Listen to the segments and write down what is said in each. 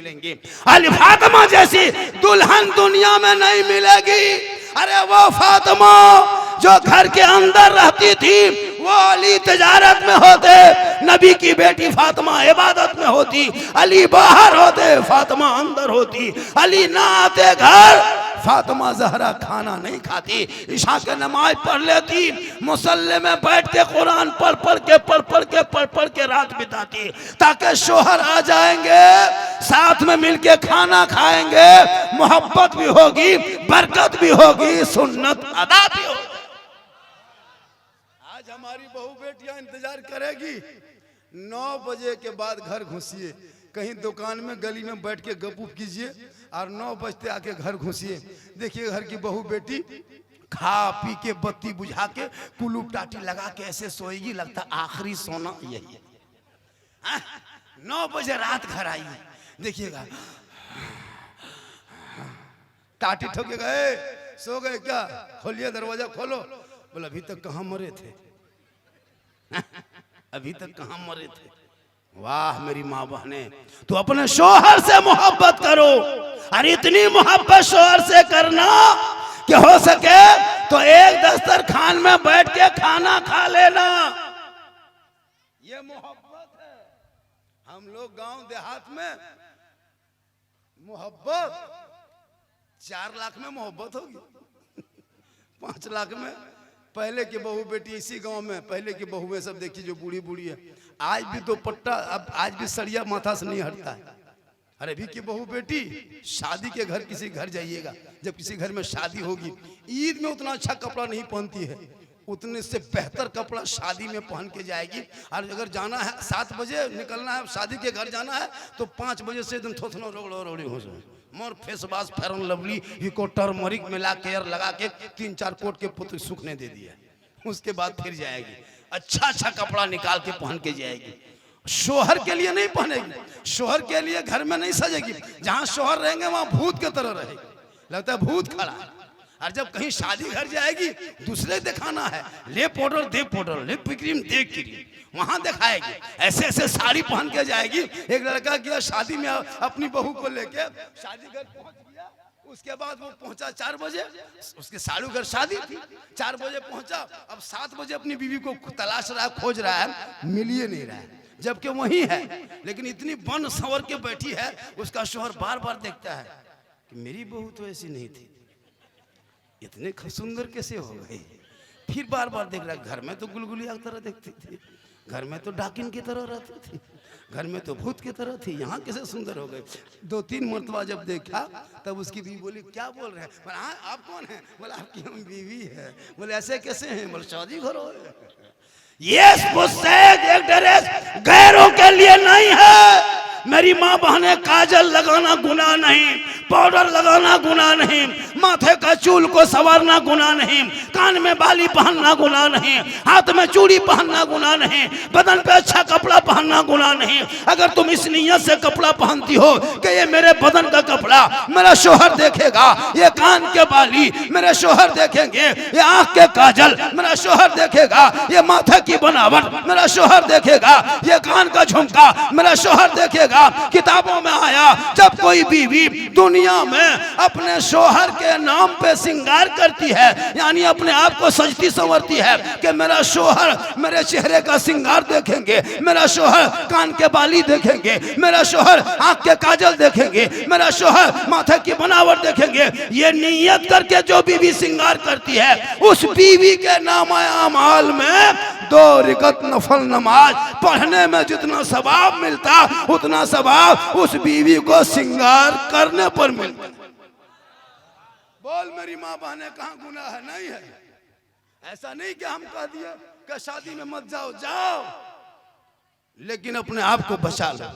मिलेंगी। अली फातिमा जैसी दुल्हन दुनिया में नहीं मिलेगी। अरे वो फातिमा जो घर के अंदर रहती थी, वो अली तिजारत में होते, नबी की बेटी फातिमा इबादत में होती, अली बाहर होते, फातिमा अंदर होती। अली ना आते घर, फातिमा जहरा खाना नहीं खाती, ईशा के नमाज पढ़ लेती, मुसल्ले में बैठ के कुरान पढ़ के रात बिताती, ताकि शोहर आ जाएंगे, साथ में मिलके खाना खाएंगे, मोहब्बत भी होगी, बरकत भी होगी, सुन्नत अदा भी होगी। आज हमारी बहू बेटियां इंतजार करेगी, 9 बजे के बाद घर घुसिए, कहीं दुकान में गली में बैठ के गपगप कीजिए और 9 बजते आके घर घुसिए। देखिए घर की बहू बेटी खा पी के बत्ती बुझा के कुलूप टाटी लगा के ऐसे सोएगी, लगता आखिरी सोना यही है। 9 बजे रात घर आई, देखिएगा टाटी ठोकेगा, सो गए क्या? खोलिए दरवाजा खोलो। बोला अभी तक कहाँ मरे थे, अभी तक कहाँ मरे थे। वाह मेरी माँ बहने, तो अपने शोहर से मोहब्बत करो, और इतनी मोहब्बत शोहर से करना कि हो सके तो एक दस्तरखान में बैठ के खाना खा लेना। ये मोहब्बत है। हम लोग गांव देहात में मोहब्बत 4 लाख में मोहब्बत होगी, 5 लाख में। पहले की बहू बेटी इसी गांव में, पहले की बहुएं सब देखी जो बूढ़ी बूढ़ी है, आज भी तो पट्टा, अब आज भी सरिया माथा से नहीं हटता है। अरे अभी की बहू बेटी शादी के घर, किसी घर जाइएगा, जब किसी घर में शादी होगी, ईद में उतना अच्छा कपड़ा नहीं पहनती है, उतने से बेहतर कपड़ा शादी में पहन के जाएगी। और अगर जाना है 7 बजे निकलना है, शादी के घर जाना है, तो 5 बजे से एकदम थोथना रोड़ी हो जाए, मोर फेस वाश फेरन लवली को टर्मरिक मिला के लगा के 3-4 कोट के पुत्र सूखने दे दिया, उसके बाद फिर जाएगी, अच्छा कपड़ा निकाल के पहन के जाएगी। शोहर के लिए नहीं पहनेगी, शोहर के लिए घर में नहीं सजेगी, जहां शोहर रहेंगे वहां भूत के तरह रहेगी, लगता है भूत खड़ा है। और जब कहीं शादी घर जाएगी, दूसरे दिखाना है, ले पाउडर दे पाउडर, ले क्रीम दे क्रीम, वहां दिखाएगी, ऐसे साड़ी पहन के जाएगी। एक लड़का गया शादी में अपनी बहू को लेके, शादी घर पहुंच गया, उसके बाद वो पहुंचा 4 बजे, उसके साड़ू घर शादी थी, 4 बजे पहुंचा, अब 7 बजे अपनी बीवी को तलाश रहा है, खोज रहा है, मिल ही नहीं रहा है, जबकि वही है, लेकिन इतनी बन संवर के बैठी है, उसका शोहर बार बार देखता है कि मेरी बहू तो ऐसी नहीं थी, इतने सुंदर कैसे हो गई। फिर बार बार देख रहा है, घर में तो गुलगुलिया की तरह देखती थी, घर में तो डाकिन की तरह रहती थी, घर में तो भूत की तरह थी, यहाँ कैसे सुंदर हो गई। 2-3 मरतबा जब देखा, तब उसकी बीवी बोली क्या बोल रहे हैं? बोला हाँ आप कौन हैं? बोला आपकी हम बीवी है। बोले ऐसे कैसे हैं? बोले शादी घर हो। ये एक ड्रेस गैरों के लिए नहीं है। मेरी माँ बहने, काजल लगाना गुनाह नहीं, पाउडर लगाना गुनाह नहीं, माथे का चूल को संवारना गुनाह नहीं, कान में बाली पहनना गुनाह नहीं, हाथ में चूड़ी पहनना गुनाह नहीं, बदन पे अच्छा कपड़ा पहनना गुनाह नहीं। अगर तुम इस नियत से कपड़ा पहनती हो कि ये मेरे बदन का कपड़ा मेरा शोहर देखेगा, ये कान के बाली मेरे शोहर देखेंगे, ये आंख के काजल मेरा शोहर देखेगा, ये माथे की बनावट मेरा शोहर देखेगा, ये कान का झुमका मेरा शोहर देखेगा। किताबों में आया, जब कोई बीवी दुनिया में अपने शोहर के नाम पे श्रृंगार करती है, यानी अपने आप को सजती संवरती है कि मेरा शोहर मेरे चेहरे का श्रृंगार देखेंगे, मेरा शोहर कान के बाली देखेंगे, मेरा शोहर आंख के काजल देखेंगे, मेरा शोहर माथे की बनावट देखेंगे, ये नियत करके जो बीवी श्रृंगार करती है, उस बीवी के नामा अमाल में 2 रकात नफल नमाज पढ़ने में जितना सवाब मिलता, उतना सवाब उस बीवी को श्रृंगार करने पर मिलता। बोल मेरी माँ बहने, कहाँ गुनाह है? नहीं है। ऐसा नहीं कि हम कह दिया कि शादी में मत जाओ, जाओ, लेकिन अपने आप को बचा लो।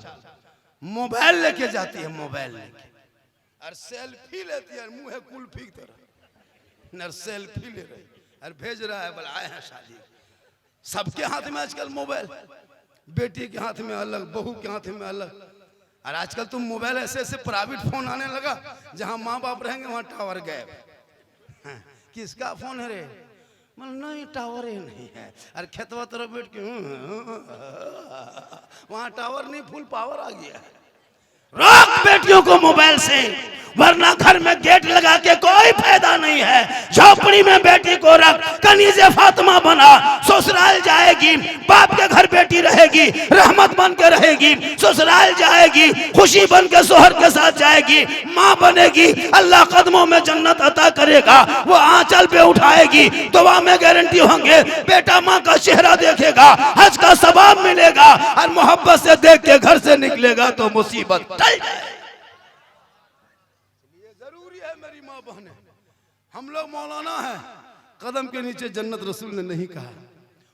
मोबाइल लेके जाती है, मोबाइल लेके, और सेल्फी लेती है, मुंह है कुल्फी की तरह, न सेल्फी ले रही और भेज रहा है, बोला आए हैं शादी। सबके हाथ में आजकल मोबाइल, बेटी के हाथ में अलग, बहू के हाथ में अलग। और आजकल तुम मोबाइल ऐसे प्राइवेट फोन आने लगा, जहां माँ बाप रहेंगे वहां टावर गए। किसका फोन है रे? मतलब नहीं टावर ही नहीं है। अरे खेतवा तरफ बैठ के वहाँ टावर नहीं, फुल पावर आ गया। रोक बेटियों को मोबाइल से, वरना घर में गेट लगा के कोई फायदा नहीं है। झोपड़ी में बेटी को रख, कनीज़े फातिमा बना, ससुराल जाएगी, बाप के घर बेटी रहेगी, रहमत बन के रहेगी, ससुराल जाएगी, खुशी बन के सोहर के साथ जाएगी, माँ बनेगी, अल्लाह कदमों में जन्नत अता करेगा, वो आंचल पे उठाएगी, दुआ में गारंटी होंगे, बेटा माँ का चेहरा देखेगा, हज का सवाब मिलेगा, और मोहब्बत से देख के घर से निकलेगा तो मुसीबत टल जाए। हम लोग मौलाना है, कदम के नीचे जन्नत रसूल ने नहीं कहा।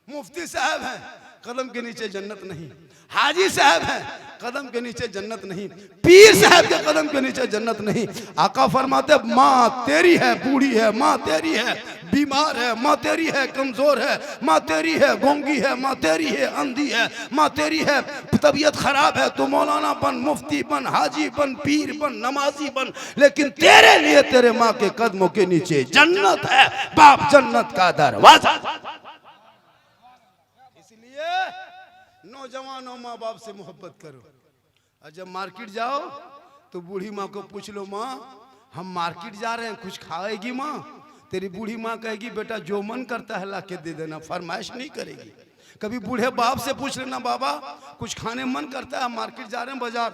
मुफ्ती साहब हैं, कदम के नीचे जन्नत नहीं। हाजी साहब हैं, कदम के नीचे जन्नत नहीं। पीर साहब के कदम के नीचे जन्नत नहीं। आका फरमाते माँ तेरी है बूढ़ी है, माँ तेरी है बीमार है, माँ तेरी है कमजोर है, माँ तेरी है गूंगी है, माँ तेरी है अंधी है, माँ तेरी है तबीयत खराब है, तू मौलाना बन, मुफ्ती बन, हाजी बन, पीर बन, नमाजी बन, लेकिन तेरे लिए तेरे माँ के कदमों के नीचे जन्नत है, बाप जन्नत का दरवाजा। इसलिए नौजवानों माँ बाप से मोहब्बत करो। और जब मार्केट जाओ तो बूढ़ी माँ को पूछ लो, माँ हम मार्केट जा रहे हैं, कुछ खाएगी माँ? तेरी बूढ़ी माँ कहेगी बेटा जो मन करता है ला के दे देना, फरमाइश नहीं करेगी। कभी बूढ़े बाप से पूछ लेना, बाबा कुछ खाने मन करता है, मार्केट जा रहे हैं बाजार,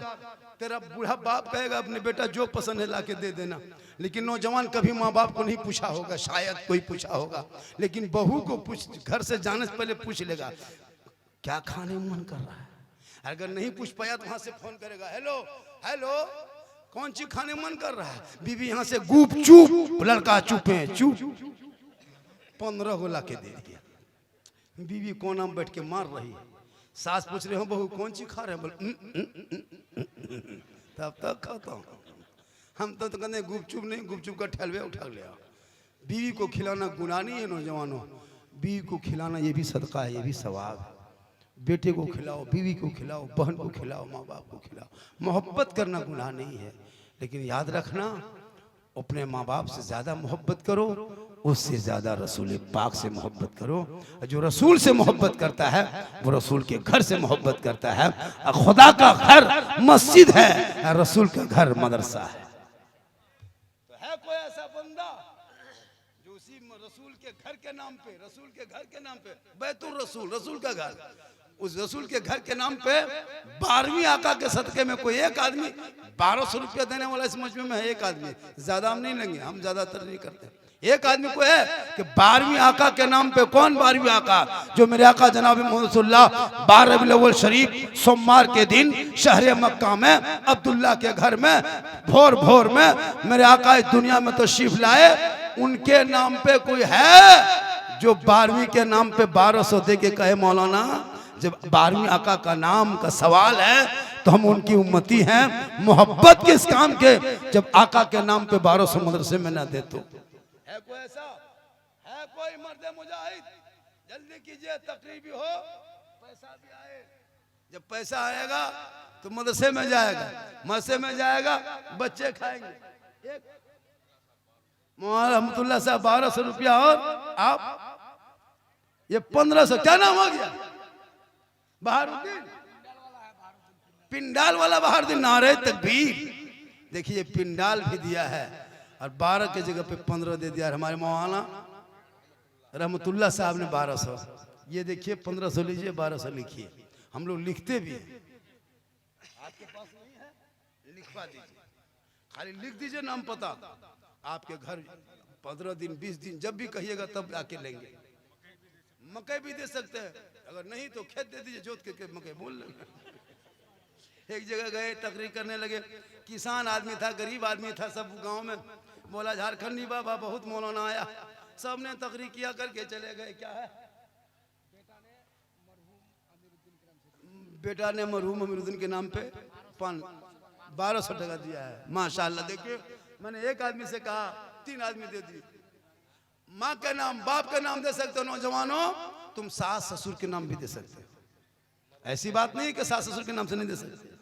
तेरा बूढ़ा बाप कहेगा अपने बेटा जो पसंद है ला के दे देना। लेकिन नौजवान कभी माँ बाप को नहीं पूछा होगा, शायद कोई पूछा होगा, लेकिन बहू को पूछ, घर से जाने से पहले पूछ लेगा क्या खाने मन कर रहा है। अगर नहीं पूछ पाया तो वहां से फोन करेगा, हेलो हेलो कौन चीज खाने मन कर रहा है? बीवी यहाँ से गुप चुप, लड़का चुपे चुप, 15 को ला के दे दिया। बीवी कोना में बैठ के मार रही है, सास पूछ रहे हो बहू कौन चीज खा रहे हैं? बोल तब तक खाता हूँ हम तो कहते गुप चुप नहीं, गुप चुप का ठहलवे उठा लिया। बीवी को खिलाना गुनाह नहीं है नौजवानों, बीवी को खिलाना ये भी सदका है, ये भी सवाब है। बेटे को खिलाओ, बीवी को खिलाओ, बहन को खिलाओ, माँ बाप को खिलाओ। मोहब्बत करना गुनाह नहीं है, लेकिन याद रखना अपने माँ बाप से ज़्यादा मोहब्बत करो, उससे ज़्यादा रसूल पाक से मोहब्बत करो। जो रसूल से मोहब्बत करता है वो रसूल के घर से मोहब्बत करता है। खुदा का घर मस्जिद है, रसूल का घर मदरसा है। तो है कोई ऐसा बंदा जो उसी रसूल के घर के नाम पे, रसूल के घर के नाम पे, बैतुल रसूल, रसूल का घर, उस रसूल के घर के नाम पे 12वीं आका के सदके में कोई एक आदमी 1200 रुपया देने वाला इस मजमे में है। एक आदमी, ज्यादा हम नहीं लेंगे, हम ज्यादातर नहीं करते। एक आदमी को है कि 12वीं आका के नाम पे, कौन 12वीं आका? जो मेरे आका जनाब मोहम्मद सल्लल्लाहु 12 रबीउल अव्वल शरीफ सोमवार के दिन शहर मक्का में अब्दुल्ला के घर में भोर भोर में मेरे आका इस दुनिया में तशरीफ लाए, उनके नाम पे कोई है जो 12वीं के नाम पे 1200 दे के कहे मौलाना जब 12वीं आका का नाम का सवाल है तो हम उनकी उम्मती हैं, मोहब्बत किस काम के जब आका के नाम पे 1200 मदरसे में ना दे। तो है कोई ऐसा? है कोई मर्द मुजाहिद? जल्दी कीजिए, तकरीर भी हो, पैसा भी आए। जब पैसा आएगा तो मदरसे में जाएगा, मदरसे में जाएगा बच्चे खाएंगे। एक मौलाना रहमतुल्लाह साहब 1200 रुपया और आप ये 1500, क्या नाम हो गया? बहारुद्दीन, पिंडाल वाला बहारुद्दीन। नारे तकबीर। देखिए पिंडाल भी दिया है और 12 के जगह पे 15 दे दिया। हमारे मौलाना रहमतुल्लाह साहब ने 1200, ये देखिए 1500 लीजिए, 1200 लिखिए। हम लोग लिखते भी हैं, आपके पास नहीं है लिखवा दीजिए, खाली लिख दीजिए नाम पता। आपके घर 15 दिन 20 दिन जब भी कहिएगा तब आके लेंगे। मकई भी दे सकते हैं, अगर नहीं तो खेत दे दीजिए, जोत के मकई बोल लेंगे। एक जगह गए, तकरीर करने लगे, किसान आदमी था, गरीब आदमी था, सब गांव में बोला झारखंडी बाबा बहुत मौलाना आया, सब ने तकरीर किया करके चले गए। क्या है? बेटा ने मरहूम अमीरुद्दीन के नाम पे 1200 टका दिया है। माशाल्लाह। देखिए मैंने एक आदमी से कहा 3 आदमी दे दिए। माँ के नाम, बाप के नाम दे सकते हो नौजवानों, तुम सास ससुर के नाम भी दे सकते हो। ऐसी बात नहीं कि सास ससुर के नाम से नहीं दे सकते।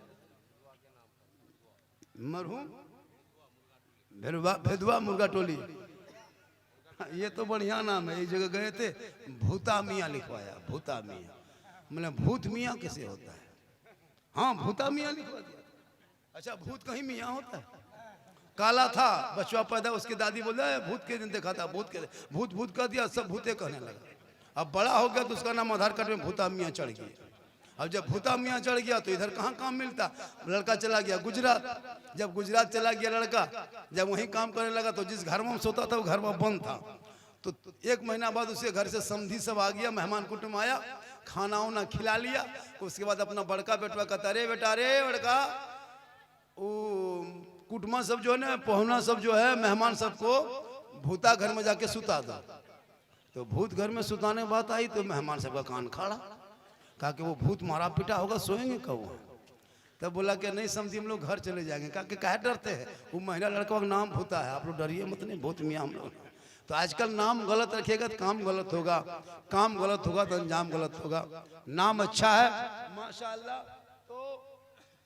मरहूम भेदुआ मुर्गा टोली, ये तो बढ़िया नाम है। एक जगह गए थे, भूता मियाँ लिखवाया। भूता मियाँ मतलब भूत मियाँ कैसे होता है? हाँ भूता मियाँ लिखवा दिया। अच्छा भूत कहीं मियाँ होता है? काला था बचवा पैदा, उसकी दादी बोला भूत के दिन देखा था, भूत के भूत भूत कर दिया, सब भूते कहने लगा। अब बड़ा हो गया तो उसका नाम आधार कार्ड में भूता मियाँ चढ़ गया। अब जब भूता मियाँ चढ़ गया तो इधर कहाँ काम मिलता, लड़का चला गया गुजरात। जब गुजरात चला गया लड़का, जब वहीं काम करने लगा तो जिस घर में सोता था वो घर में बंद था। तो 1 महीना बाद उसके घर से समधी सब आ गया, मेहमान कुटुंब आया, खाना वाना खिला लिया। उसके बाद अपना बड़का बेटवा कहता अरे बेटा, अरे बड़का, वो कुटुंबा सब जो है ना, पहुना सब जो है, मेहमान सबको भूता घर में जाके सुता दो। तो भूत घर में सुताने की बात आई तो मेहमान सबका कान खाड़ा, कहा कि वो भूत मारा पीटा होगा, सोएंगे कब? तब बोला कि नहीं समझी, हम लोग घर चले जाएंगे। कहा कि काहे डरते हैं, वो महिला लड़का का नाम भूता है, आप लोग डरिए मत, नहीं भूत मियाँ हम लोग। तो आजकल नाम गलत रखिएगा तो काम गलत होगा, काम गलत होगा तो अंजाम गलत होगा। नाम अच्छा है माशाअल्लाह। तो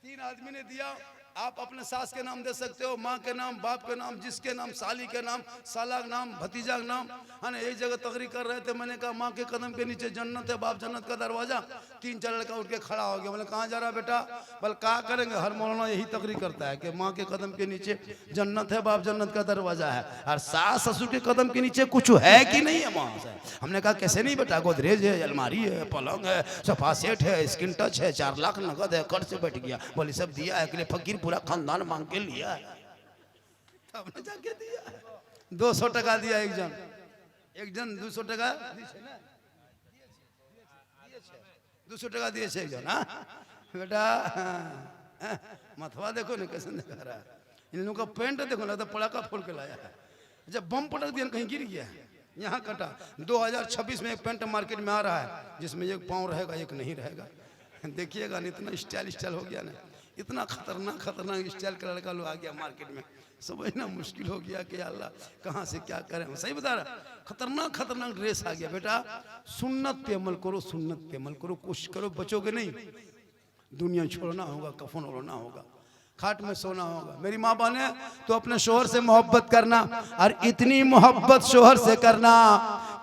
3 आदमी ने दिया, आप अपने सास के नाम दे सकते हो, माँ के नाम, बाप के नाम, जिसके नाम, साली के नाम, साला के नाम, भतीजा के नाम, है ना। एक जगह तकरीर कर रहे थे, मैंने कहा माँ के कदम के नीचे जन्नत है, बाप जन्नत का दरवाजा। 3-4 लड़का उठ के खड़ा हो गया। बोले कहाँ जा रहा बेटा? बोले क्या करेंगे, हर मौलाना यही तकरीर करता है कि माँ के कदम के नीचे जन्नत है, बाप जन्नत का दरवाजा है, और सास ससुर के कदम के नीचे कुछ है कि नहीं है वहाँ से? हमने कहा कैसे नहीं बेटा, गोदरेज है, अलमारी है, पलंग है, सोफा सेट है, स्क्रीन टच है, 4 लाख नगद है, कर्ज से बैठ गया। बोले सब दिया है कि फकीर पूरा खानदान मांग के लिया है, हमने जाके दिया है। 200 टका दिया एक जन 200 टका 200 टका दिए एक जन। हाँ बेटा, मथवा देखो ना कैसे दिखा रहा है, इन लोगों का पेंट देखो ना, तो पड़ाका फोड़ के लाया है। जब बम पटक दिया कहीं गिर गया, यहाँ कटा। 2026 में एक पेंट मार्केट में आ रहा है जिसमें एक पाँव रहेगा एक नहीं रहेगा। देखिएगा ना, इतना स्टाइल हो गया ना, इतना खतरनाक स्टाइल का लड़का लोग आ गया मार्केट में, समझना मुश्किल हो गया कि अल्लाह कहाँ से क्या करें। सही बता रहा, खतरनाक ड्रेस आ गया। बेटा सुन्नत पे अमल करो, सुन्नत पे अमल करो, कोशिश करो, बचोगे नहीं। दुनिया छोड़ना होगा, कफन ओढ़ना होगा, खाट में सोना होगा। मेरी माँ बहने तो अपने शोहर से मोहब्बत करना, और इतनी मोहब्बत शोहर से करना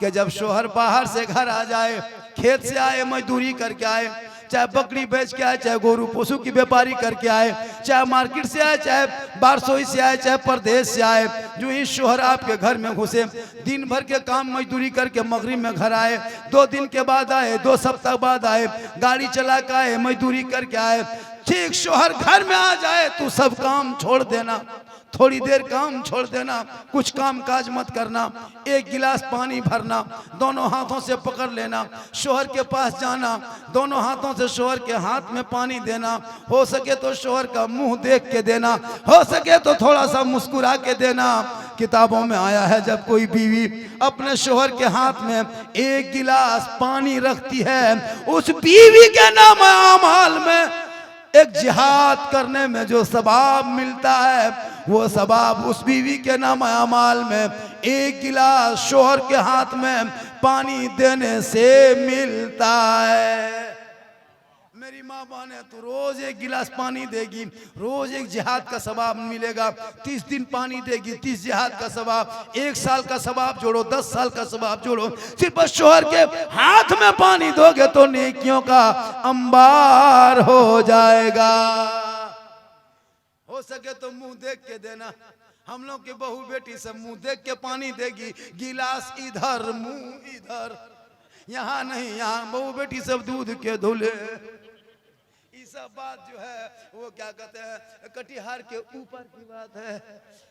कि जब शोहर बाहर से घर आ जाए, खेत से आए, मजदूरी करके आए, चाहे बकरी बेच के आए, चाहे गोरू पशु की व्यापारी करके आए, चाहे मार्केट से आए, चाहे बारसोई से आए, चाहे परदेश से आए, जो ही शोहर आपके घर में घुसे, दिन भर के काम मजदूरी करके मगरिब में घर आए, 2 दिन के बाद आए, 2 सप्ताह बाद आए, गाड़ी चला के आए, मजदूरी करके आए, ठीक शोहर घर में आ जाए तो सब काम छोड़ देना, थोड़ी देर काम छोड़ देना, कुछ काम काज मत करना, 1 गिलास पानी भरना, दोनों हाथों से पकड़ लेना, शोहर के पास जाना, दोनों हाथों से शोहर के हाथ में पानी देना, हो सके तो शोहर का मुंह देख के देना, हो सके तो थोड़ा सा मुस्कुरा के देना। किताबों में आया है जब कोई बीवी अपने शोहर के हाथ में 1 गिलास पानी रखती है, उस बीवी के नाम आमाल में एक जिहाद करने में जो सवाब मिलता है, वो सवाब उस बीवी के नाम अमाल में 1 गिलास शोहर के हाथ में पानी देने से मिलता है। मेरी माँ बहने तो रोज 1 गिलास पानी देगी, रोज एक जिहाद का सवाब मिलेगा। 30 दिन पानी देगी, 30 जिहाद का सवाब, 1 साल का सवाब जोड़ो, 10 साल का सवाब जोड़ो। सिर्फ शोहर के हाथ में पानी दोगे तो नेकियों का अंबार हो जाएगा। हो सके तो मुंह देख के देना। हम लोग के बहू बेटी सब मुंह देख के पानी देगी, गिलास इधर मुंह इधर, यहाँ नहीं, यहाँ बहू बेटी सब दूध के धुले। सब बात जो है वो क्या कहते हैं, कटिहार के ऊपर की बात है।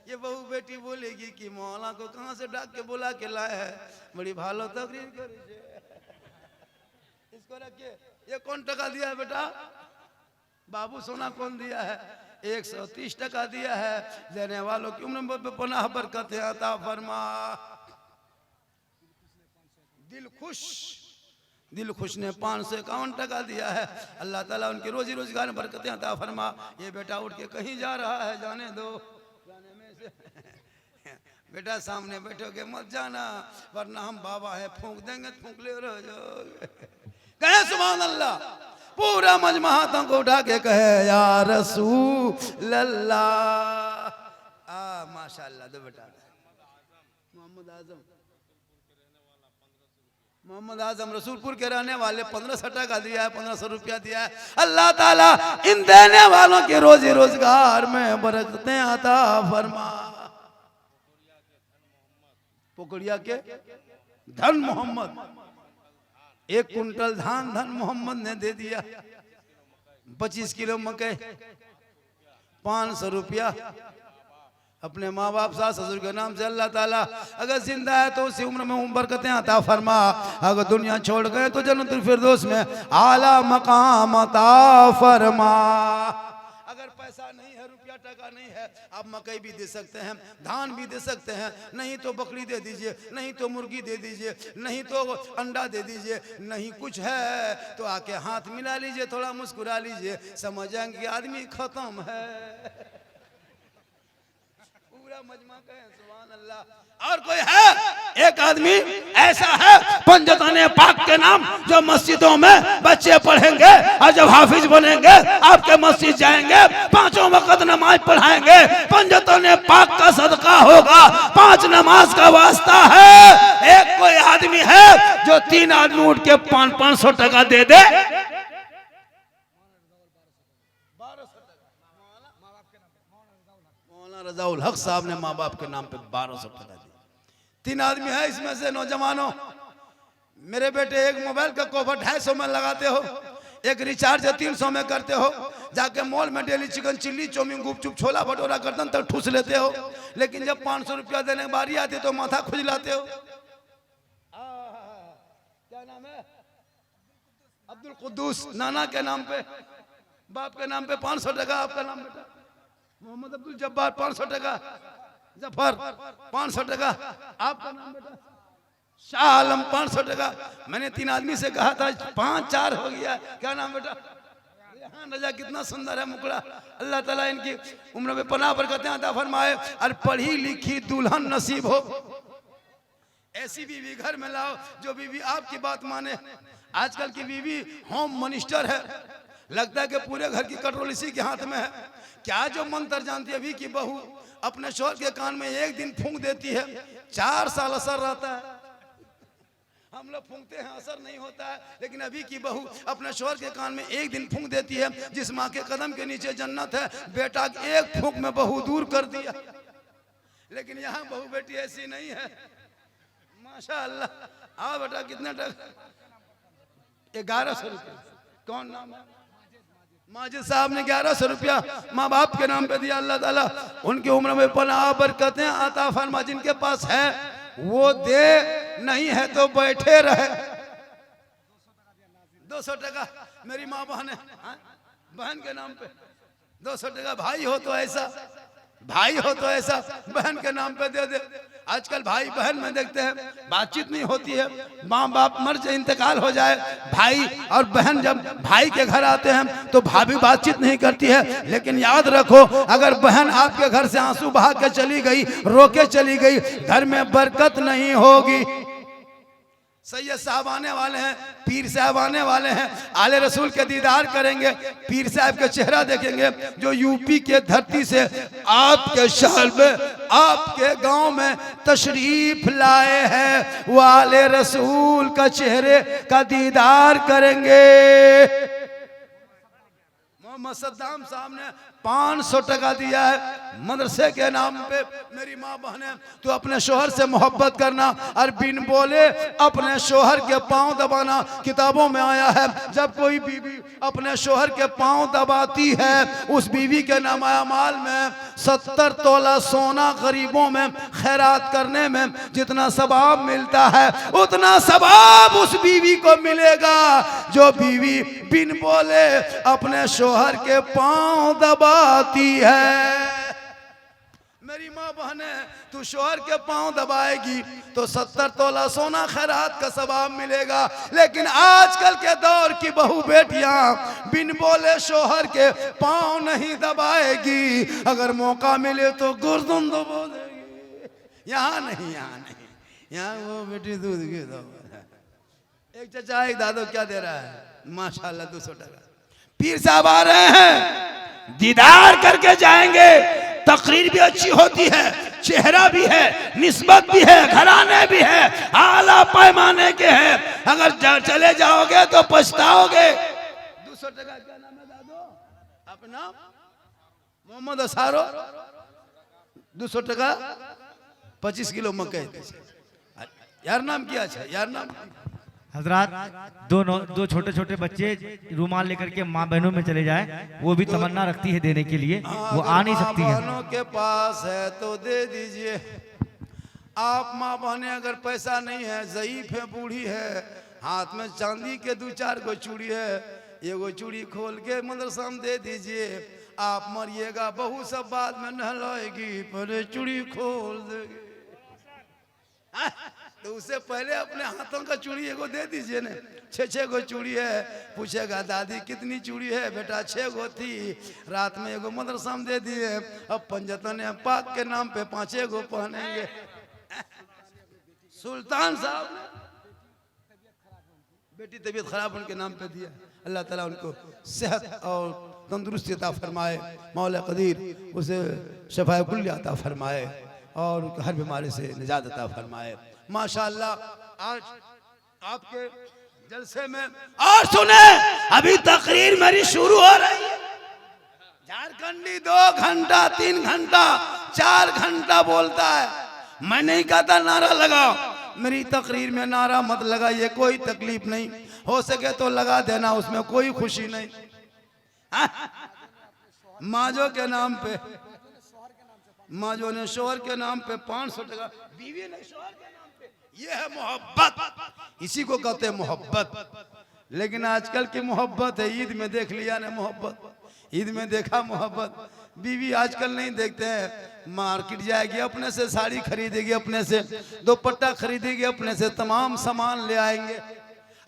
ये बहू बेटी बोलेगी कि मौला को कहाँ से डाक के बुला के लाए है, बड़ी भालो तकरीर करी छे। इसको रखिए। ये कौन टका दिया है बेटा? बाबू सोना कौन दिया है? 130 टका दिया है। देने वालों की उम्र में पनाह बरकत अता फरमा। दिल खुश ने 551 टका दिया है। अल्लाह ताला उनकी रोजी रोजगार में बरकतें अता फरमा। ये बेटा उठ के कहीं जा रहा है, जाने दो, जाने में से बेटा सामने बैठोगे मत जाना, वरना हम बाबा है, फूंक देंगे, फूंक ले रह जाओगे। कहे सुभान अल्लाह। पूरा मजमा हाथों को उठा के कहे या रसूल अल्लाह। माशाअल्लाह। दो बेटा मोहम्मद आजम मोहम्मद आजम रसूलपुर के रहने वाले 1500 टका दिया है, 1500 रुपया दिया है। अल्लाह ताला इन देने वालों के रोजी रोजगार में बरकतें अता फरमा। पोकड़िया के धन मोहम्मद, 1 कुंटल धान धन मोहम्मद ने दे दिया, 25 किलो मकई, 500 रुपया अपने माँ बाप सास ससुर के नाम से। अल्लाह ताला अगर जिंदा है तो उसी उम्र में बरकतें अता फरमा, अगर दुनिया छोड़ गए तो जन्नतुल फिरदौस में आला मकाम अता फरमा। अगर पैसा नहीं है, रुपया टका नहीं है, आप मकई भी दे सकते हैं, धान भी दे सकते हैं, नहीं तो बकरी दे दीजिए, नहीं तो मुर्गी दे दीजिए, नहीं तो अंडा दे दीजिए, नहीं कुछ है तो आके हाथ मिला लीजिए, थोड़ा मुस्कुरा लीजिए, समझ जाएंगे कि आदमी खत्म है। मजमा कहें सुभान अल्लाह। और कोई है, एक आदमी ऐसा है पंजताने पाक के नाम, जो मस्जिदों में बच्चे पढ़ेंगे और जब हाफिज बनेंगे आपके मस्जिद जाएंगे, 5 वक्त नमाज पढ़ाएंगे, पंजताने पाक का सदका होगा, 5 नमाज का वास्ता है। एक कोई आदमी है जो 3 आदमी उठ के 500 टका दे दे, रजाउल हक साहब ने माँ बाप के नाम पे 1200 टका दिया। 3 आदमी है इसमें से नौजवानों, मेरे बेटे एक मोबाइल का कवर 250 में लगाते हो, एक रिचार्ज 300 में करते हो, जाके मॉल में डेली चिकन चिल्ली चाउमीन गुपचुप छोला भटूरा गर्दन तक ठूस लेते हो, लेकिन जब 500 रुपया देने की बारी आती तो माथा खुजलाते हो। क्या नाम है? अब्दुल कुद्दूस, नाना के नाम पे, बाप के नाम पे 500 टका, आपका नाम बेटा मोहम्मद अब्दुल जब्बार 500 टका, जफर 500 टका, आपका नाम बेटा शाह आलम 500 टका। मैंने 3 आदमी से कहा था 5-4 हो गया। क्या नाम बेटा? यहाँ रजा कितना सुंदर है मुकड़ा। अल्लाह ताला इनकी उम्र में पनाह बरकतें अता फरमाए और पढ़ी लिखी दुल्हन नसीब हो। ऐसी बीवी घर में लाओ जो बीवी आपकी बात माने। आजकल की बीवी होम मिनिस्टर है, लगता है कि पूरे घर की कंट्रोल इसी के हाथ में है। क्या जो मंत्र जानती है, अभी की बहू अपने शौहर के कान में 1 दिन फूंक देती है, 4 साल असर रहता है। हम लोग फूंकते हैं, असर नहीं होता है, लेकिन अभी की बहू अपने शौहर के कान में 1 दिन फूंक देती है। जिस माँ के कदम के नीचे जन्नत है, बेटा 1 फूंक में बहू दूर कर दिया। लेकिन यहाँ बहू बेटी ऐसी नहीं है, माशाअल्लाह। हाँ बेटा, कितने टका? 1100 रुपया। कौन नाम है? माजिद साहब ने 1100 रुपया माँ बाप के नाम पे दिया। अल्लाह ताला उनकी उम्र में पनाह बरकतें अता फरमा। जिनके पास है वो दे, नहीं है तो बैठे रहे। 200 टका मेरी माँ बहन है, बहन के नाम पे 200 टका। भाई हो तो ऐसा, भाई हो तो ऐसा बहन के नाम पे दे दे। आजकल भाई बहन में देखते हैं बातचीत नहीं होती है, माँ बाप मर जाए, इंतकाल हो जाए, भाई और बहन जब भाई के घर आते हैं तो भाभी बातचीत नहीं करती है। लेकिन याद रखो, अगर बहन आपके घर से आंसू बहा के चली गई, रो के चली गई, घर में बरकत नहीं होगी। सैयद साहब आने वाले हैं, पीर साहब आने वाले हैं, आले रसूल के दीदार करेंगे, पीर साहब के चेहरा देखेंगे, जो यूपी के धरती से आपके शहर में, आपके गांव में तशरीफ लाए हैं, वो आले रसूल का चेहरे का दीदार करेंगे। मोहम्मद सद्दाम साहब ने 500 टका दिया है मदरसे के नाम पे। मेरी माँ बहने, तो अपने शोहर से मोहब्बत करना और बिन बोले अपने शोहर के पांव दबाना। किताबों में आया है, जब कोई बीवी अपने शोहर के पांव दबाती है, उस बीवी के नामाया माल में 70 तोला सोना गरीबों में खैरात करने में जितना सवाब मिलता है, उतना सवाब उस बीवी को मिलेगा जो बीवी बिन बोले अपने शोहर के पांव दबाती है। मेरी माँ बहने, तू शोहर के पांव दबाएगी तो 70 तोला सोना खैरात का सवाब मिलेगा। लेकिन आजकल के दौर की बहू बेटियां बिन बोले शोहर के पांव नहीं दबाएगी, अगर मौका मिले तो गर्दन दबा देगी। यहाँ नहीं, यहाँ नहीं, यहाँ वो बेटी दूध की दो। एक चचा एक दादो क्या दे रहा है, माशाल्लाह 200 टका। पीर साहब आ रहे हैं, दीदार करके जाएंगे, तकरीर भी अच्छी होती है, चेहरा भी है, निस्बत भी है, घराने भी है, आला पैमाने के हैं। अगर चले जाओगे तो पछताओगे। 200 टका क्या नाम है दादो अपना? मोहम्मद असारो। 200 टका 25 किलो मकई। यार नाम क्या है यार नाम? हजरात दो छोटे छोटे बच्चे रुमाल लेकर के माँ बहनों में चले जाए, वो भी तमन्ना रखती है देने के लिए, वो आ नहीं सकती है। बहनों के पास है तो दे दीजिए। आप माँ बहने अगर पैसा नहीं है, ज़ईफ है, बूढ़ी है, हाथ में चांदी के 2-4 गो चूड़ी है, एगो चूड़ी खोल के मदरसा में दे दीजिए। आप मरिएगा, बहू सब बाद में नहलाएगी, पहले चूड़ी खोल देगी। तो उससे पहले अपने हाथों का चूड़ी एगो दे दीजिए ना। 6 गो चूड़ी है, पूछेगा दादी कितनी चूड़ी है? बेटा 6 गो थी, रात में एगो मदरसा में दे दिए, अब पंजतन पाक के नाम पे 5 गो पहनेंगे। सुल्तान साहब ने बेटी तबीयत खराब उनके नाम पे दिया। अल्लाह ताला उनको सेहत और तंदुरुस्ती अता फरमाए, मौला कदीर उसे शफाए कुल्ली अता फरमाए और हर बीमारी से निजात अता फरमाए। माशाअल्लाह आज आपके जलसे में और सुने, अभी तकरीर मेरी शुरू हो रही है। झारखंडी 2 घंटा 3 घंटा 4 घंटा बोलता है। मैं नहीं कहता नारा लगाओ, मेरी तकरीर में नारा मत लगाइए, कोई तकलीफ नहीं, हो सके तो लगा देना, उसमें कोई खुशी नहीं। माजो के नाम पे, माजो ने शोहर के नाम पे 500 टका, बीवी ने शोहर के नाम पे, ये है मोहब्बत, इसी को कहते हैं मोहब्बत। लेकिन आजकल की मोहब्बत है, ईद में देख लिया ना मोहब्बत, ईद में देखा मोहब्बत। बीवी आजकल नहीं देखते हैं, मार्केट जाएगी अपने से, साड़ी खरीदेगी अपने से, दुपट्टा खरीदेगी अपने से, तमाम सामान ले आएंगे।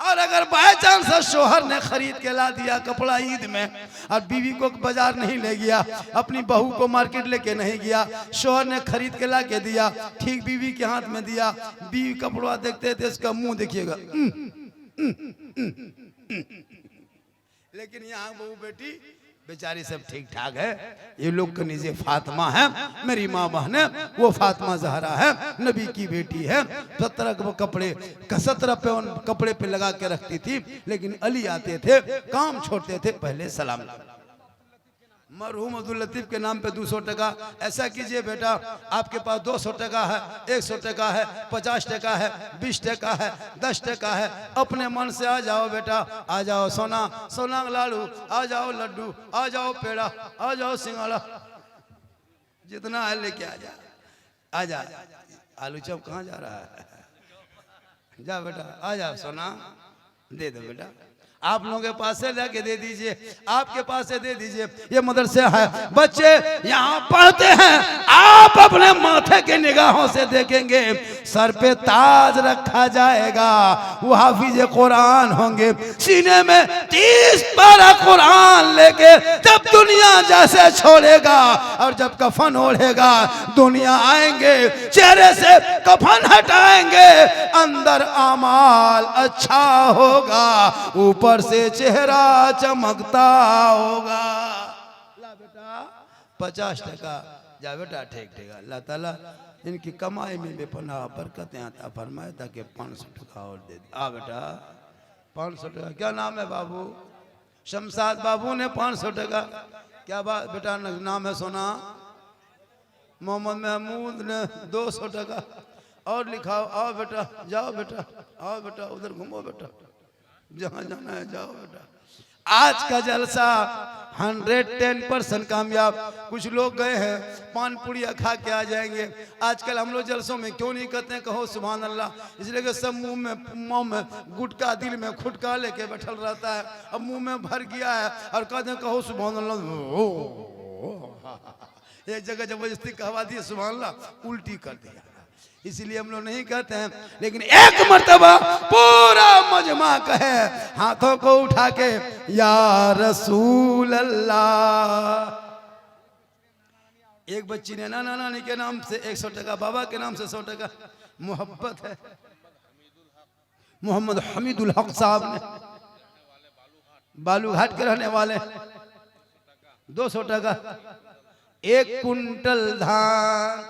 और अगर बाय चांस शोहर ने खरीद के ला दिया कपड़ा ईद में और बीवी को बाजार नहीं ले गया, अपनी बहू को मार्केट लेके नहीं गया, शोहर ने खरीद के ला के दिया, ठीक बीवी के हाथ में दिया, बीवी कपड़ा देखते थे इसका मुंह देखिएगा। लेकिन यहाँ बहू बेटी बेचारी सब ठीक ठाक है। ये लोग का निजे फातिमा है, मेरी माँ बहन है, वो फातिमा जहरा है, नबी की बेटी है। 17 कपड़े 17 पे उन कपड़े पे लगा के रखती थी, लेकिन अली आते थे, काम छोड़ते थे, पहले सलाम। मरहूम अब्दुल लतीफ के नाम पे 200 टका। ऐसा कीजिए बेटा, आपके पास 200 टका है, 100 टका है, 50 टका है, 20 टका है, 10 टका है, अपने मन से आ जाओ बेटा, आ जाओ सोना, सोना लाडू, आ जाओ लड्डू, आ जाओ पेड़ा, आ जाओ सिंगाड़ा, जितना है लेके आ जा, आ जा। आलू चप कहाँ जा रहा है? जा बेटा, आ जाओ सोना, दे दो बेटा, आप लोगों के पास से लेके दे दीजिए, आपके पास से दे दीजिए। ये मदरसे है, बच्चे यहाँ पढ़ते हैं, आप अपने माथे के निगाहों से देखेंगे, सर पे ताज रखा जाएगा, वो हाफिज कुरान होंगे, सीने में 30 पारा कुरान लेके जब दुनिया जैसे छोड़ेगा और जब कफन ओढ़ेगा दुनिया आएंगे, चेहरे से कफन हटाएंगे, अंदर अमाल अच्छा होगा, ऊपर से चेहरा चमकता होगा। ला बेटा 50 टका, जा बेटा ठीक ठीक। अल्लाह ताला इनकी कमाई में बेपनाह बरकतें अता फरमाए, ताकि 500 टका और दे दे। आ बेटा 500 टका। क्या नाम है बाबू? शमशाद बाबू ने 500 टका। क्या बात बेटा नाम है? सोना। मोहम्मद महमूद ने 200 टका और लिखाओ। आओ बेटा, जाओ बेटा, आओ बेटा, उधर घूमो बेटा, जहां जाना है जाओ बेटा। आज का जलसा 110% कामयाब। कुछ लोग गए हैं पान पुड़िया खा के आ जाएंगे। आजकल हम लोग जलसों में क्यों नहीं कहते हैं कहो सुभान अल्लाह? इसलिए कि सब मुंह में गुटका, दिल में खुटका लेके बैठल रहता है, अब मुंह में भर गया है और कहते हैं कहो सुभान अल्लाह। एक जगह जबरदस्ती कहवा दिया सुभान अल्लाह, उल्टी कर दिया, इसलिए हम लोग नहीं कहते हैं। लेकिन एक मर्तबा पूरा मजमा कहे हाथों को उठा के या रसूल अल्लाह। एक बच्ची ने नाना नानी के नाम से 100 टका, बाबा के नाम से 100 टका। मोहब्बत है। मोहम्मद हमीदुल हक साहब ने, बालूघाट के रहने वाले, 200 टका। 1 कुंटल धान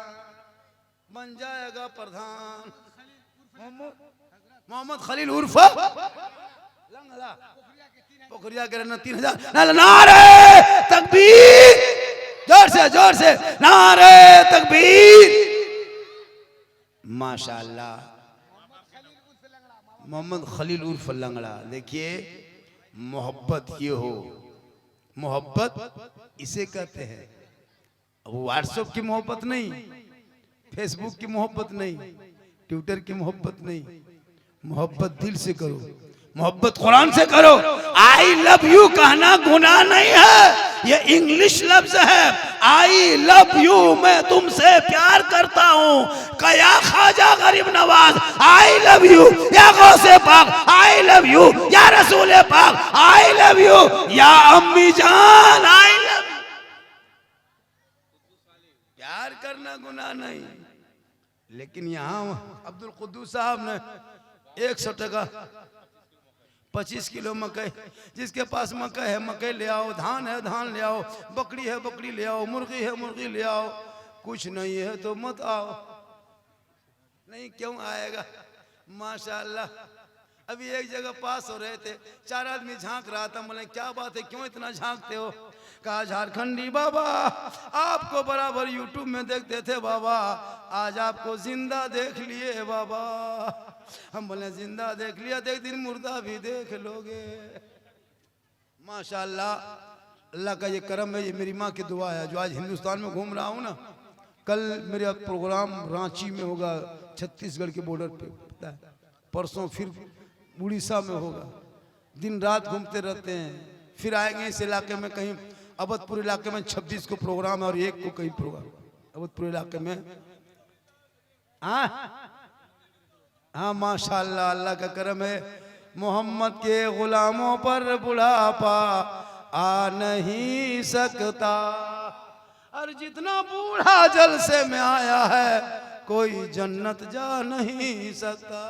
बन जाएगा प्रधान। मोहम्मद खलील उर्फ लंगड़ा, पोखरिया के रहना 3000। नारे तकबीर, जोर से नारे तकबीर। माशाअल्लाह, मोहम्मद खलील उर्फ लंगड़ा। देखिए मोहब्बत ये हो, मोहब्बत इसे कहते हैं। व्हाट्सएप की मोहब्बत नहीं, फेसबुक की मोहब्बत नहीं, ट्विटर की मोहब्बत नहीं, मोहब्बत दिल से करो, मोहब्बत कुरान से करो। आई लव यू कहना गुनाह नहीं है, ये इंग्लिश लफ्ज है। आई लव यू, मैं तुमसे प्यार करता हूँ। कया ख्वाजा गरीब नवाज आई लव यू, या गौसे पाक आई लव यू, या रसूल पाक आई लव यू, या अम्मी जान आई लव यू। प्यार करना गुनाह नहीं, लेकिन यहाँ अब्दुल कुद्दूस साहब ने 100 टका 25 किलो मकई, जिसके पास मकई है मकई ले आओ, धान है धान ले आओ, बकरी है बकरी ले आओ, मुर्गी है मुर्गी ले आओ। कुछ नहीं है तो मत आओ। नहीं क्यों आएगा? माशाअल्लाह। अभी एक जगह पास हो रहे थे, 4 आदमी झांक रहा था। बोले क्या बात है, क्यों इतना झांकते हो? कहा झारखंडी बाबा आपको बराबर यूट्यूब में देखते थे बाबा, आज आपको जिंदा देख लिए बाबा। हम बोले जिंदा देख लिया तो एक दिन मुर्दा भी देख लोगे। माशाअल्लाह, अल्लाह का ये करम है, ये मेरी माँ की दुआ है जो आज हिंदुस्तान में घूम रहा हूँ ना। कल मेरा प्रोग्राम रांची में होगा, छत्तीसगढ़ के बॉर्डर पे, पता है। परसों फिर उड़ीसा में होगा। दिन रात घूमते रहते हैं। फिर आएंगे इस इलाके में, कहीं अवधपुर इलाके में 26 को प्रोग्राम है और 1 को कहीं प्रोग्राम अवधपुर इलाके में। हाँ माशाअल्लाह, अल्लाह का करम है। मोहम्मद के गुलामों पर बुढ़ापा आ नहीं सकता, और जितना बूढ़ा जल से में आया है कोई जन्नत जा नहीं सकता।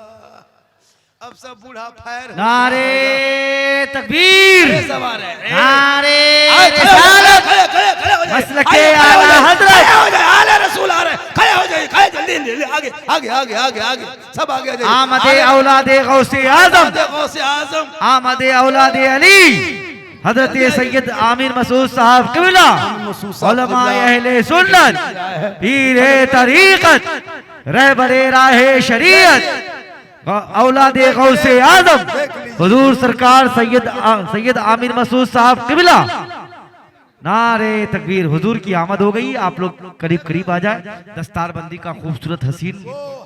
अब सब बूढ़ा फैर नारे तकबीर, नारे मसलके आला हज़रत आले रसूल आ रहे। खड़े हो जाइए, खड़े जल्दी आगे आगे आगे आगे आगे सब आगे आ जाइए। आमदे औलादे गौसे आज़म, आमदे औलादे अली हजरत सैयद आमिर मसूद साहब क़िबला, उलमाए अहले सुन्नत, पीरे तरीक़त, रहबरे राहे शरीयत, औलादे गौसे आज़म हुजूर सरकार सैयद आमिर मसूद साहब क़िबला। नारे तकबीर। हुजूर की आमद हो गई। आप लोग करीब करीब आ जाए। दस्तारबंदी का खूबसूरत हसीन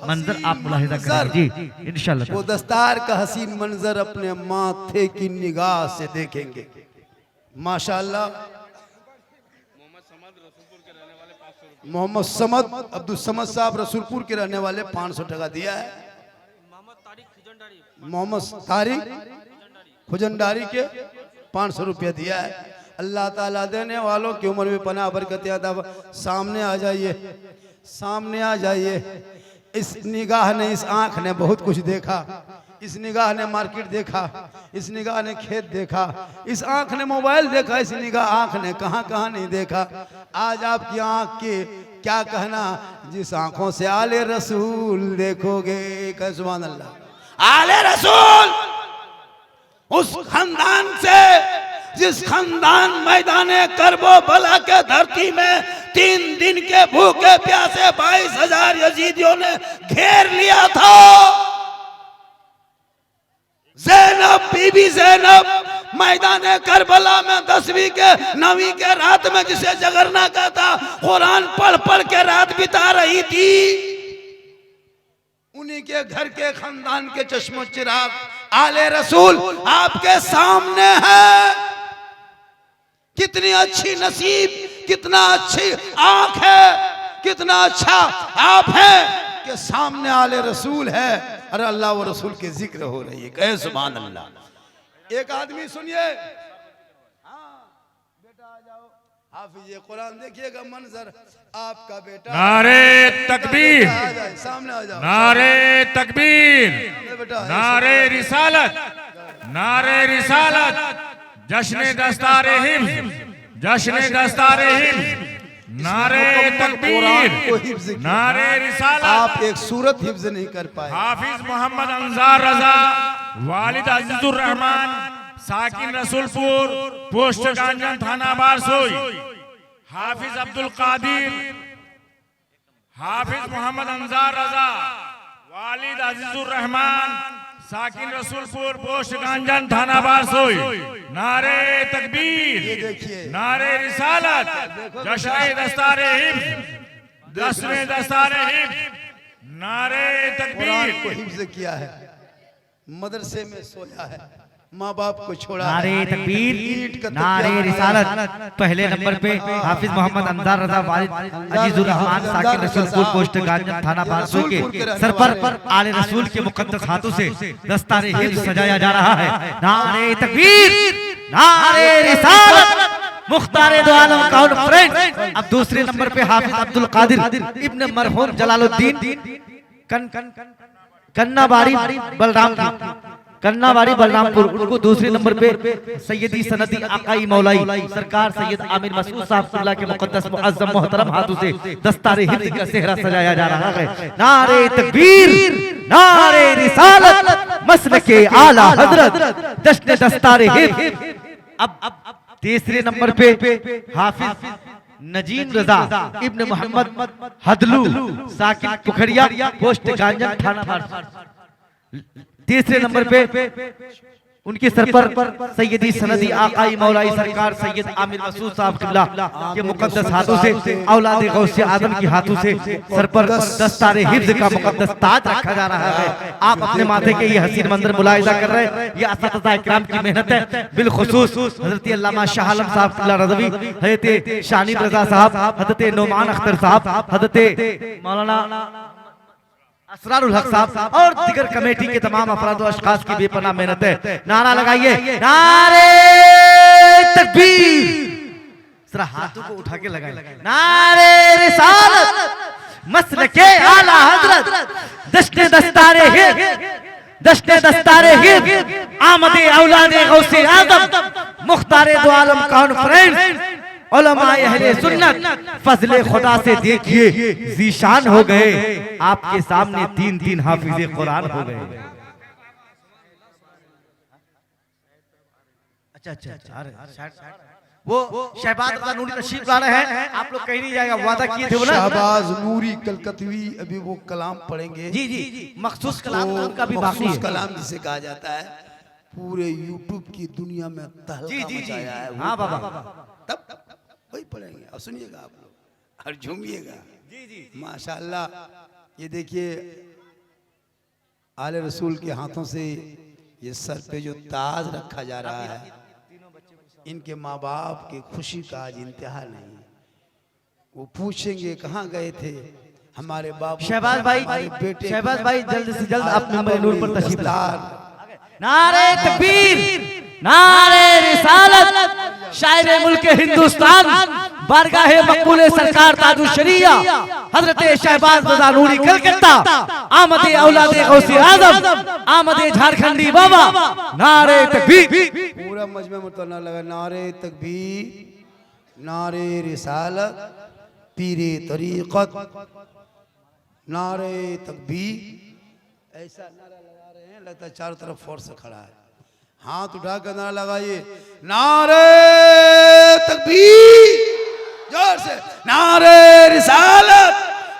मंजर आप मुलाहिजा करेंगे जी इंशाल्लाह। वो दस्तार का हसीन मंजर अपने माथे की निगाह से देखेंगे। माशाअल्लाह। मोहम्मद समद अब्दुल समद साहब रसूलपुर के रहने वाले 500 टका दिया है। मोहम्मद तारिक खुजंडारी के 500 रुपया दिया है। अल्लाह ताला देने वालों की उम्र में पनाह बरकत अता। सामने आ जाइए, सामने आ जाइए। इस निगाह ने, इस आंख ने बहुत कुछ देखा। इस निगाह ने मार्केट देखा, इस निगाह ने खेत देखा, इस आंख ने मोबाइल देखा, इस निगाह आंख ने कहां कहां नहीं देखा। आज आपकी आंख के क्या कहना, जिस आंखों से आले रसूल देखोगे। कह सुभान अल्लाह। आले रसूल, उस खानदान से जिस खानदान मैदाने करबो बला के धरती में 3 दिन के भूखे प्यासे 22,000 यजीदियों ने घेर लिया था। ज़ैनब, बीबी ज़ैनब मैदाने करबला में 10वीं के 9वीं के रात में जिसे जगरना कहता, कुरान पढ़ पढ़ के रात बिता रही थी। उन्हीं के घर के खानदान के चश्मो चिराग आले रसूल आपके सामने है। कितनी अच्छी नसीब, कितना अच्छी आंख है, कितना अच्छा आप हैं कि सामने आले रसूल है और अल्लाह व रसूल के जिक्र हो रही है। कहे सुभान अल्लाह। एक आदमी सुनिए, हाँ बेटा आ जाओ, हाफिज कुरान देखिएगा मंजर आपका बेटा। नारे तकबीर, सामने आ जाओ। नारे तकबीर, नारे रिसालत, नारे रिसालत, जश्न दस्तारे हिफ्ज़, जश्न दस्तारे हिफ्ज़, नारे तकबीर, को हिफ्ज किया। नारे रिसालत। आप एक सूरत हिफ्ज नहीं कर पाए। हाफिज मोहम्मद अंजार रजा, वालिद अजीजुर रहमान, साकिन रसूलपुर, पोस्ट गांजन, थाना बारसोई। हाफिज अब्दुल कादिर, हाफिज मोहम्मद अंजार रजा, वालिद अजीजुर रहमान, साकिन रसूलपुर, पोस्ट गांजन, थाना बारसोई। नारे तकबीर, नारे रिसालत, जश्न दस्तारे हिफ्ज, जश्न दस्तारे हिफ्ज, नारे कुरान को तकबीर। हिफ्ज किया है, मदरसे में सोया है, माँ बाप को छोड़ा है। नारे ईंट तकबीर, का नारे तकिया रिसालत। बनाया है। पहले नंबर पे हाफिज मोहम्मद अंजार रजा, वालिद अजीजुर रहमान, साकिन रसूलपुर, पोस्ट गांजन, थाना बारसोई के सर पर आले रसूल के मुकद्दस हाथों से दस्तारे हिफ्ज सजाया जा रहा है। नारे तकबीर, नारे रिसालत, मुख्तारे दो आलम कॉन्फ्रेंस। अब दूसरे नंबर पे हाफिज अब्दुल कादिर इब्न मरहूम जलालुद्दीन कन्नाबाड़ी बलरामपुर, उनको दूसरे नंबर पे सैयदी सनदी आकाई मौलाई सरकार सैयद आमिर मसूद साहब किबला के मुकद्दस मुअज्जम मोहतरम हाथों से दस्तारे हिफ्ज का सेहरा सजाया जा रहा है। नारे तकबीर, नारे रिसालत, मसलके आला हजरत, जश्न दस्तारे हिफ्ज। अब तीसरे नंबर पे हाफिज नजीम रजा इब्न मोहम्मद हदलू, साकिन पुखरिया, पोस्ट गांजन, थाना बारसोई। तीसरे नंबर पे उनके सर पर सैयदी सनदी आकाई मौलाई सरकार सैयद आमिर मसूद साहब किबला के मुकद्दस हाथों से औलाद गौसे आदम के हाथों से सर पर दस्तारे हिफ्ज का मुकद्दस ताज रखा जा रहा है। आप अपने माथे के ये हसीन मंजर मुलाहिजा कर रहे हैं, ये असातिज़ा इकराम की मेहनत है। बिलखुसूस हजरत अल्लामा शाह आलम साहब किबला रज़वी, हजरत शानिब रजा साहब, हजरत नोमान अख्तर साहब, हजरत मौलाना असरारुल हक साहब और दिगर कमेटी के तमाम अफराद और अशखास की बेपनाह मेहनत है। नारा लगाइए, नारे तकबीर। जरा हाथों को उठा के लगाइए। नारे रिसालत, मसलके आला हजरत, जश्न दस्तारे हिफ्ज, जश्न दस्तारे हिफ्ज, आमदे औलादे गौसे आदम, मुख्तारे दो आलम कॉन्फ्रेंस, उलमाए अहले सुन्नत, फजले खुदा से देखिए जीशान हो गए। आपके सामने तीन तीन हाफिज़े कुरान हो गए। अच्छा, वो शहबाज रज़ा नूरी तशरीफ ला रहे हैं। आप लोग कहीं नहीं जाएगा, वादा किए थे वो ना। शहबाज नूरी कलकतवी अभी वो कलाम पढ़ेंगे। जी, मखसूस कलाम उनका भी बाकी मखसूस है। कलाम जिसे कहा जाता है, पूरे यूट्यूब की दुनिया में तहलका मचाया है। हाँ बाबा, तब वही पढ़ेंगे और सुनिएगा आप लोग और झूमिएगा। माशाअल्लाह। ये देखिए आले रसूल के हाथों से ये सर पे जो ताज रखा जा रहा है, इनके माँ बाप की खुशी का आज इंतहा नहीं। वो पूछेंगे कहाँ गए थे हमारे बाप। शहबाज भाई, बेटे शहबाज भाई जल्द से जल्द आप मिंबर नूर पर तशरीफ लाएं। दस्तार। नारे तकबीर, नारे रिसालत, शायर मुल्क हिंदुस्तान, बारगाहे मकबूले सरकार ताजुल शरिया हजरत शहबाज रज़ा नूरी कलकत्ता, आमदे औलादे गौसे आज़म, आमदे झारखंडी बाबा। नारे तकबीर। पूरा मजमे में तो ना लगा। नारे तकबीर, नारे रिसालत, पीरे तरीक़त, नारे तकबीर। ऐसा नारा लगा रहे हैं, लगता है चारों तरफ फोर्स से खड़ा है। हाथ उठाकर नारा लगाइए, नारे तकबीर, जोर से। नारे रिसालत,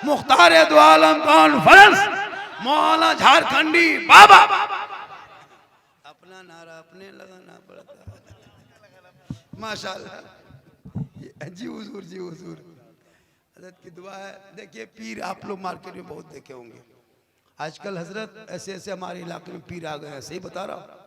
मुख्तारे दो आलम कॉन्फ्रेंस, मौलाना झारखंडी बाबा। अपना नारा अपने लगाना पड़ता है। माशाल्लाह। जी हुजूर, जी हुजूर। हजरत की दुआ है। देखिए पीर आप लोग मार्केट में बहुत देखे होंगे आजकल। हजरत ऐसे ऐसे हमारे इलाके में पीर आ गए हैं, सही बता रहा हूँ।